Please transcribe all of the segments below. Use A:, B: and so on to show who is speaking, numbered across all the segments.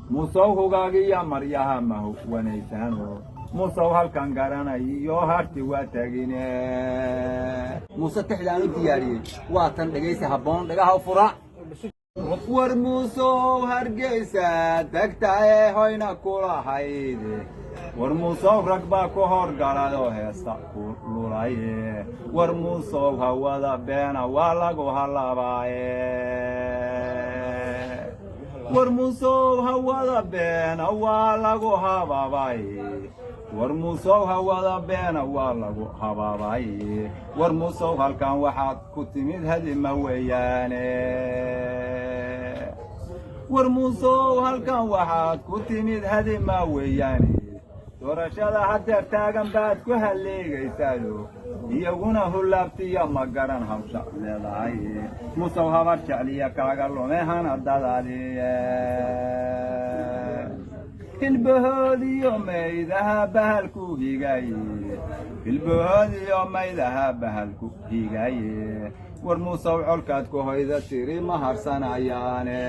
A: muusowhu gaagiya maryaha mahu wanaysaano muusow halkan garanayo harti waa tagine
B: muuse tixdaan u diyaariyey waa tan dhegaysi habboon dhagaha u fura
A: war muusow hargeysa tagtae hoyna kulahayde war muusow rag baa ku horgaladoo heesta ku lulaye war muusow hawada beena waa lagu halabaaye war muusow hawada beena waa lagu habaabaye war muusow hawada beena waa lagu habaabaye war muusow halkan waxaad ku timid hadima weeyaane war muusow halkan waxaad ku timid hadima weeyaane doorashada haddeer taagan baad ku halleegaysaayo iyaguna hullaabtiya ma garan hawsha leedahay muusow habar jecliya kaaga lume hanadadaadiye hilbahoodiyo maydaha bahalku higaye hilbahoodiyo maydaha bahalku higaye war muusow colkaad ku hoyda tiri ma harsanayaane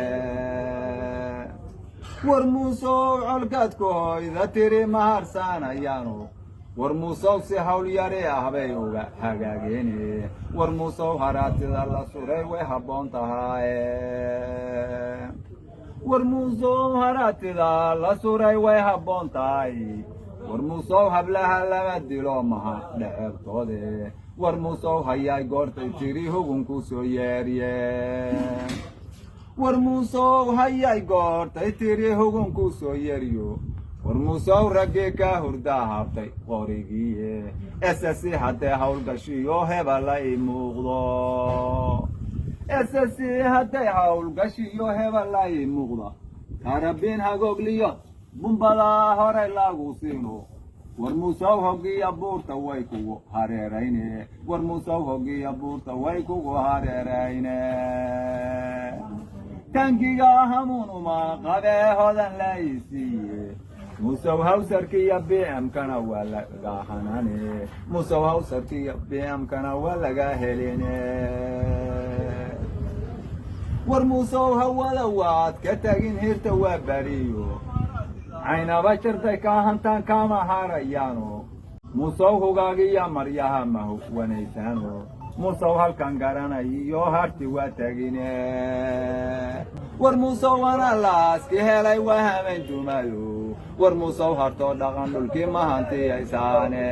A: war muusow colkaad ku hoyda tiri ma harsanayaano war muusow si hawl yari ah bay uga hagaageene war muusow haraatida la suray way habboon tahaye war muusow haraatida la suray way habboon tahay war muusow hablaha lama dilo maha dheceebtoode war muusow hayaay goortay tiri hugunku soo yeeriye war muusow hayaay goortay tiri hugunku soo yeeriyo war muusow raggii ka hurdaa habtay qorigiiye esasi haddee hawlgashiyo hebala ii muuqdo esasi hadday hawlgashiyo hebala ii muuqda karabin hagogliyo bumbadaa horay lagu siino war muusow hogiya buurta way kugu hareerayne war muusow hogiya buurta way kugu hareerayne tankiga hamuunuma qabee hodan la isiiye muusow hawsarkiya bmkana waa laga hanane muusow hawsarkiya bmkana waa laga heline war muusow hawada waad ka tagin hirta waa bariyo caynaba jartay kaa hantaan kama harayaano muusow hugaagiya maryaha mahu wanaysaano muusow halkan garanayo harti waa tagine war muusow wana laaski helay waa hamayn dumayo war muusow hartoo dhaqan dhulkii ma hantiyaysaane